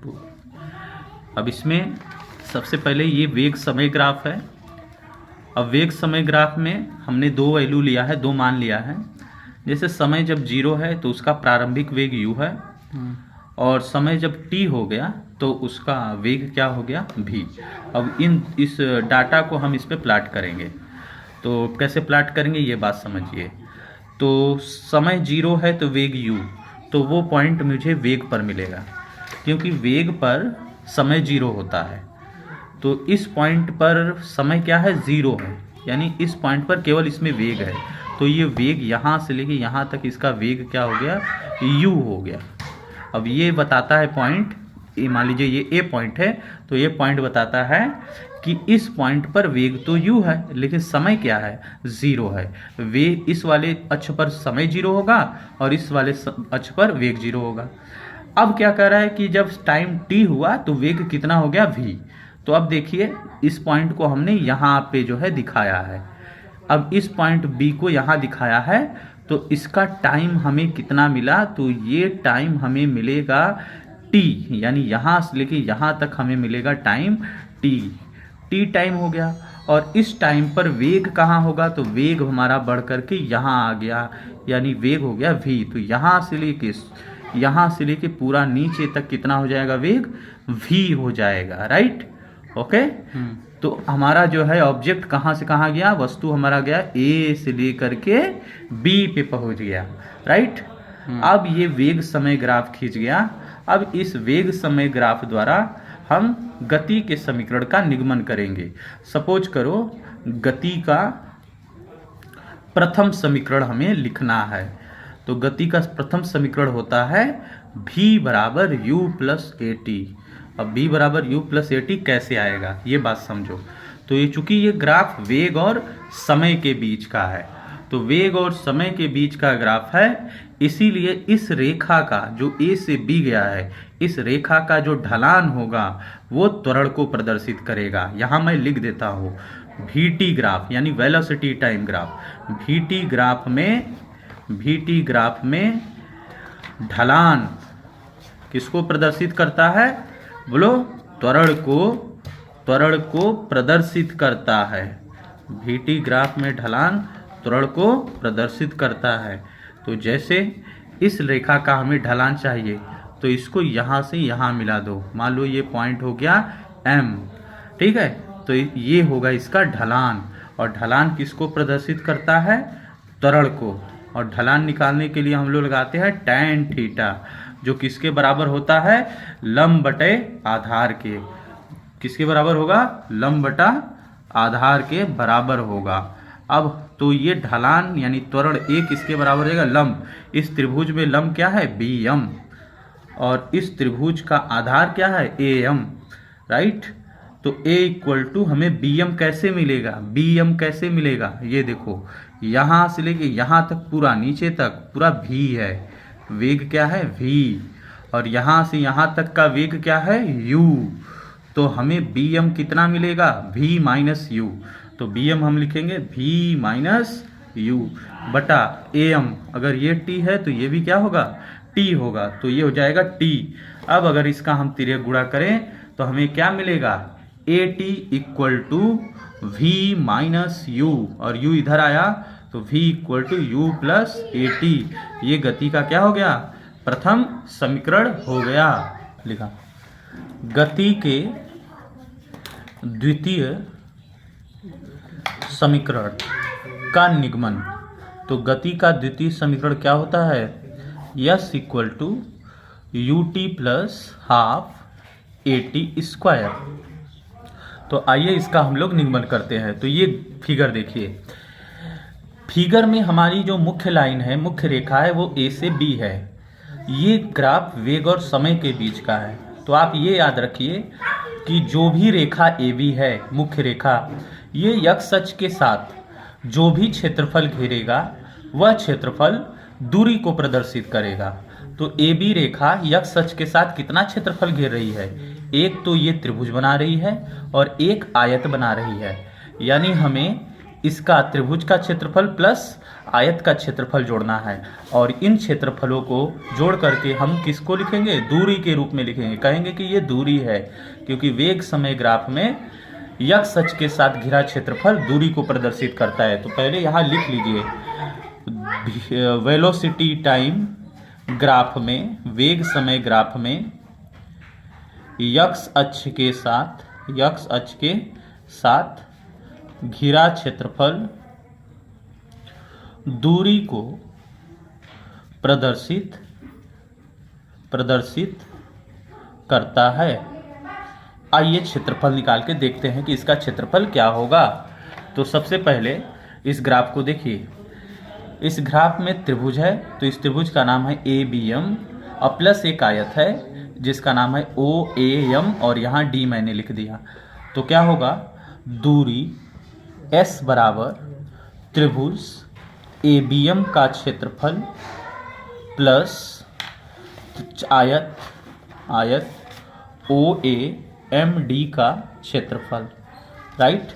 2। अब इसमें सबसे पहले ये वेग समय ग्राफ है। अब वेग समय ग्राफ में हमने दो वैल्यू लिया है, दो मान लिया है। जैसे समय जब 0 है तो उसका प्रारंभिक वेग u है, और समय जब t हो गया तो उसका वेग क्या हो गया v। अब इस डाटा को हम इस पे प्लाट करेंगे। तो कैसे प्लाट करेंगे ये बात समझिए। तो समय 0 है तो वेग u, तो वो पॉइंट मुझे वेग पर मिलेगा, क्योंकि वेग पर समय 0 होता है। तो इस पॉइंट पर समय क्या है, 0 है, यानी इस पॉइंट पर केवल इसमें वेग है। तो ये वेग यहाँ से लेके यहाँ तक इसका वेग क्या हो गया, u हो गया। अब ये बताता है पॉइंट, मान लीजिए ये ए पॉइंट है, तो ये पॉइंट बताता है कि इस पॉइंट पर वेग तो u है, लेकिन समय क्या है, 0 है। वेग इस वाले अक्ष पर समय 0 होगा और इस वाले अक्ष पर वेग 0 होगा। अब क्या कर रहा है कि जब टाइम t हुआ तो वेग कितना हो गया, v। तो अब देखिए इस पॉइंट को हमने यहाँ पे जो है दिखाया है। अब इस पॉइंट B को यहाँ दिखाया है, तो इसका टाइम हमें कितना मिला, तो ये टाइम हमें मिलेगा t, यानी यहाँ से लेके यहाँ तक हमें मिलेगा टाइम t टाइम हो गया। और इस टाइम पर वेग कहाँ होगा, तो वेग हमारा बढ़ करके यहाँ आ गया, यानी वेग हो गया v। तो यहाँ से लेके पूरा नीचे तक कितना हो जाएगा, वेग v हो जाएगा, राइट। ओके तो हमारा जो है ऑब्जेक्ट कहाँ से कहाँ गया, वस्तु हमारा गया ए से लेकर के बी पे पहुंच गया, राइट। अब ये वेग समय ग्राफ खींच गया। अब इस वेग समय ग्राफ द्वारा हम गति के समीकरण का निगमन करेंगे। सपोज करो गति का प्रथम समीकरण हमें लिखना है। तो गति का प्रथम समीकरण होता है v बराबर u प्लस ए टी। अब v बराबर u प्लस ए टी कैसे आएगा ये बात समझो। तो ये चूंकि ये ग्राफ वेग और समय के बीच का है, तो वेग और समय के बीच का ग्राफ है, इसीलिए इस रेखा का जो a से b गया है, इस रेखा का जो ढलान होगा वो त्वरण को प्रदर्शित करेगा। यहाँ मैं लिख देता हूँ vt ग्राफ, यानी velocity time graph. vt graph में ढलान किसको प्रदर्शित करता है, बोलो, त्वरण को प्रदर्शित करता है। vt ग्राफ में ढलान त्वरण को प्रदर्शित करता है। तो जैसे इस रेखा का हमें ढलान चाहिए, तो इसको यहाँ से यहाँ मिला दो। मान लो ये पॉइंट हो गया m, ठीक है। तो ये होगा इसका ढलान, और ढलान किसको प्रदर्शित करता है, त्वरण को। और ढलान निकालने के लिए हम लोग लगाते हैं tan थीटा, जो किसके बराबर होता है, लंब बटे आधार के। किसके बराबर होगा, लंब बटा आधार के बराबर होगा। अब तो ये ढलान यानी त्वरण ए किसके बराबर रहेगा, लंब। इस त्रिभुज में लंब क्या है, BM, और इस त्रिभुज का आधार क्या है, AM, राइट। तो A इक्वल टू हमें BM कैसे मिलेगा, ये देखो यहाँ से लेके यहाँ तक पूरा नीचे तक पूरा v है, वेग क्या है, v, और यहाँ से यहाँ तक का वेग क्या है, u। तो हमें BM कितना मिलेगा, v माइनस u। तो BM हम लिखेंगे v माइनस u बटा AM। अगर ये t है तो ये भी क्या होगा, t होगा, तो ये हो जाएगा t। अब अगर इसका हम तिर्यक गुणा करें तो हमें क्या मिलेगा, AT equal to v minus u, और u इधर आया तो v equal to u plus AT। ये गति का क्या हो गया, प्रथम समीकरण हो गया। लिखा गति के द्वितीय समीकरण का निगमन। तो गति का द्वितीय समीकरण क्या होता है, s equal to ut plus half AT square. तो आइए इसका हम लोग निगमन करते हैं। तो ये फिगर देखिए, फिगर में हमारी जो मुख्य लाइन है, मुख्य रेखा है, वो A से B है। ये ग्राफ वेग और समय के बीच का है। तो आप ये याद रखिए कि जो भी रेखा AB है, मुख्य रेखा, ये x अक्ष के साथ जो भी क्षेत्रफल घेरेगा वह क्षेत्रफल दूरी को प्रदर्शित करेगा। तो AB रेखा x अक्ष के साथ कितना क्षेत्रफल घेर रही है, एक तो ये त्रिभुज बना रही है और एक आयत बना रही है। यानी हमें इसका त्रिभुज का क्षेत्रफल प्लस आयत का क्षेत्रफल जोड़ना है, और इन क्षेत्रफलों को जोड़ करके हम किसको लिखेंगे, दूरी के रूप में लिखेंगे। कहेंगे कि ये दूरी है, क्योंकि वेग समय ग्राफ में x अक्ष के साथ घिरा क्षेत्रफल दूरी को प्रदर्शित करता है। तो पहले यहाँ लिख लीजिए, वेलोसिटी टाइम ग्राफ में, वेग समय ग्राफ में x अक्ष के साथ घिरा क्षेत्रफल दूरी को प्रदर्शित करता है। आइए क्षेत्रफल निकाल के देखते हैं कि इसका क्षेत्रफल क्या होगा। तो सबसे पहले इस ग्राफ को देखिए, इस ग्राफ में त्रिभुज है, तो इस त्रिभुज का नाम है ABM, और प्लस एक आयत है जिसका नाम है OAM, और यहाँ D मैंने लिख दिया। तो क्या होगा, दूरी S बराबर त्रिभुज ABM का क्षेत्रफल प्लस आयत OAMD का क्षेत्रफल, राइट।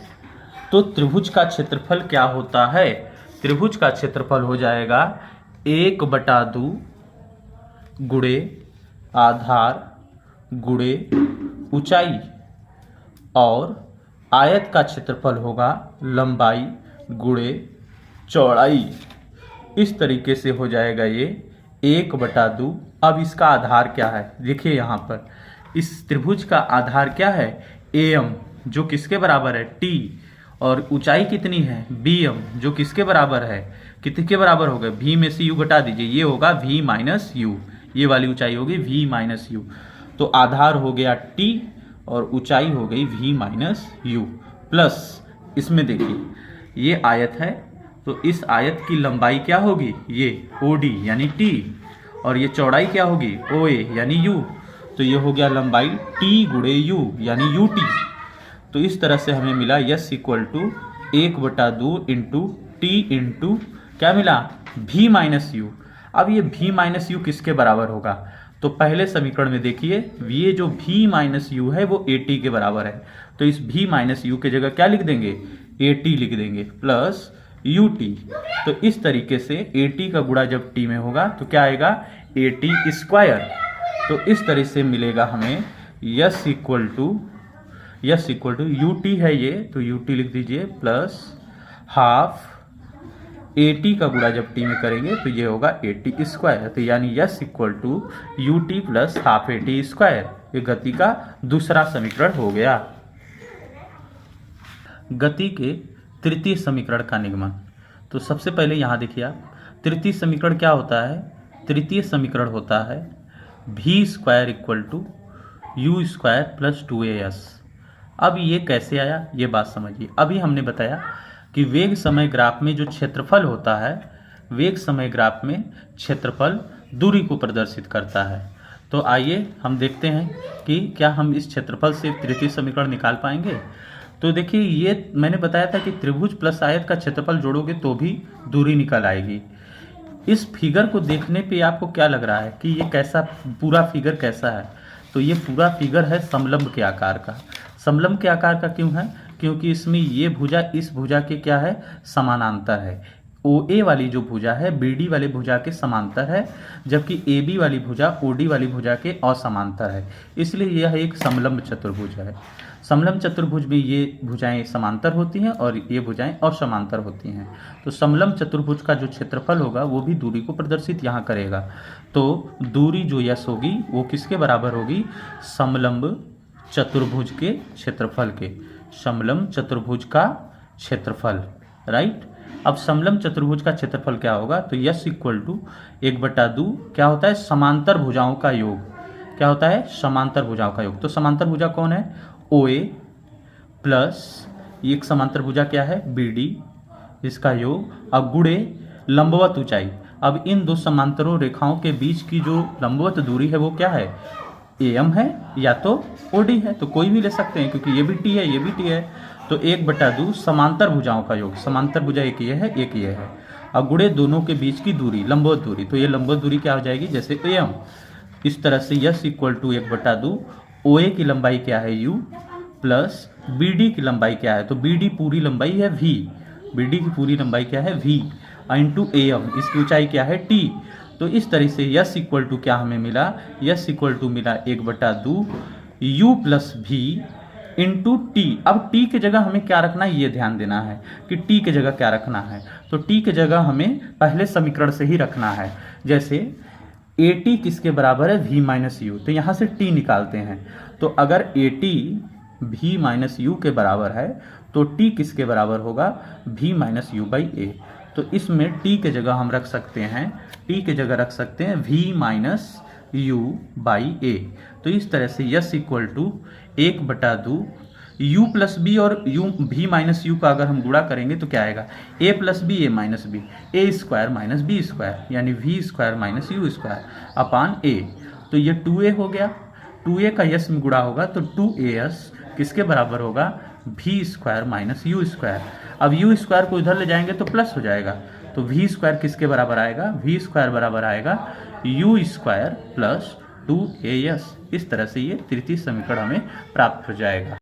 तो त्रिभुज का क्षेत्रफल क्या होता है, त्रिभुज का क्षेत्रफल हो जाएगा 1/2 गुणे आधार गुणे ऊंचाई, और आयत का क्षेत्रफल होगा लंबाई गुणे चौड़ाई। इस तरीके से हो जाएगा ये 1/2। अब इसका आधार क्या है, देखिए यहाँ पर इस त्रिभुज का आधार क्या है, AM, जो किसके बराबर है, T, और ऊंचाई कितनी है, BM, जो किसके बराबर है, कितने के बराबर होगा, V में से U घटा दीजिए, ये होगा V माइनस U, ये वाली ऊंचाई होगी V माइनस U। तो आधार हो गया T और ऊंचाई हो गई V माइनस U, प्लस इसमें देखिए ये आयत है, तो इस आयत की लंबाई क्या होगी, ये OD यानी T, और ये चौड़ाई क्या होगी, OA यानी U। तो ये हो गया लंबाई T गुणे U यानी UT। तो इस तरह से हमें मिला S equal to 1/2 into T into क्या मिला, V माइनस U। अब ये V माइनस U किसके बराबर होगा, तो पहले समीकरण में देखिए ये जो V माइनस U है वो AT के बराबर है, तो इस V माइनस U के जगह क्या लिख देंगे, AT लिख देंगे प्लस UT। तो इस तरीके से AT का गुणा जब T में होगा तो क्या आएगा, AT स्क्वायर। तो इस तरह से मिलेगा हमें S इक्वल टू UT है ये, तो UT लिख दीजिए प्लस हाफ AT का गुणा जब T में करेंगे तो ये होगा AT स्क्वायर। तो यानी S equal to UT plus half AT square. ये गति का दूसरा समीकरण हो गया। गति के तृतीय समीकरण का निगमन। तो सबसे पहले यहाँ देखिए आप, तृतीय समीकरण क्या होता है, तृतीय समीकरण होता है V square equal to U square plus 2AS। अब ये कैसे आया, ये बात समझिए। अभी हमने बताया कि वेग समय ग्राफ में जो क्षेत्रफल होता है, वेग समय ग्राफ में क्षेत्रफल दूरी को प्रदर्शित करता है। तो आइए हम देखते हैं कि क्या हम इस क्षेत्रफल से तृतीय समीकरण निकाल पाएंगे। तो देखिए ये मैंने बताया था कि त्रिभुज प्लस आयत का क्षेत्रफल जोड़ोगे तो भी दूरी निकल आएगी। इस फिगर को देखने पे आपको क्या लग रहा है कि ये कैसा पूरा फिगर कैसा है, तो ये पूरा फिगर है समलंब के आकार का। समलंब के आकार का क्यों है, क्योंकि इसमें ये भुजा इस भुजा के क्या है, समानांतर है। OA वाली जो भुजा है BD वाली भुजा के समांतर है, जबकि AB वाली भुजा OD वाली भुजा के असमांतर है, इसलिए यह एक समलंब चतुर्भुज है। समलंब चतुर्भुज में ये भुजाएं समांतर होती हैं और ये भुजाएं असमांतर होती हैं। तो समलंब चतुर्भुज का जो क्षेत्रफल होगा वो भी दूरी को प्रदर्शित यहाँ करेगा। तो दूरी जो यस होगी वो किसके बराबर होगी, समलंब चतुर्भुज के क्षेत्रफल के, समलंब चतुर्भुज का क्षेत्रफल, राइट। अब समलंब चतुर्भुज का क्षेत्रफल क्या होगा, तो यस इक्वल टू 1/2 क्या होता है, समांतर भुजाओं का योग। क्या होता है, समांतर भुजाओं का योग। तो समांतर भुजा कौन है, OA प्लस एक समांतर भुजा क्या है BD, इसका योग, अब गुणे लंबवत ऊंचाई। अब इन दो समांतरों रेखाओं के बीच की जो लंबवत दूरी है वो क्या है, AM है या तो OD है, तो कोई भी ले सकते हैं क्योंकि ये भी T है ये भी T है। तो 1/2 समांतर भुजाओं का योग, समांतर भुजा एक ये है एक ये है, अब गुणे दोनों के बीच की दूरी लंबवत दूरी, तो ये लंबवत दूरी क्या हो जाएगी, जैसे AM। इस तरह से यस इक्वल टू 1/2 OA की लंबाई क्या है U प्लस BD की लंबाई क्या है, तो BD पूरी लंबाई है V, बी डी की पूरी लंबाई क्या है v इंटू एम, इसकी ऊंचाई क्या है t। तो इस तरह से यस इक्वल टू क्या हमें मिला, यस इक्वल टू मिला 1/2 u plus v into T. अब t के जगह हमें क्या रखना है ये ध्यान देना है कि t के जगह क्या रखना है। तो t के जगह हमें पहले समीकरण से ही रखना है। जैसे at किसके बराबर है v माइनस यू, तो यहाँ से t निकालते हैं। तो अगर at v माइनस यू के बराबर है तो t किसके बराबर होगा, v minus u by a. तो इसमें t के जगह हम रख सकते हैं, t के जगह रख सकते हैं v minus u by a. तो इस तरह से s equal to 1/2 u plus b, और u v माइनस यू का अगर हम गुणा करेंगे तो क्या आएगा, a plus b a minus b, a square minus b square, यानी v square minus u square upon a। तो ये 2a हो गया, 2a का यस में गुणा होगा तो 2as किसके बराबर होगा, v square minus u square. अब यू स्क्वायर को इधर ले जाएंगे तो प्लस हो जाएगा, तो v स्क्वायर किसके बराबर आएगा, v स्क्वायर बराबर आएगा यू स्क्वायर प्लस 2as। इस तरह से ये तृतीय समीकरण हमें प्राप्त हो जाएगा।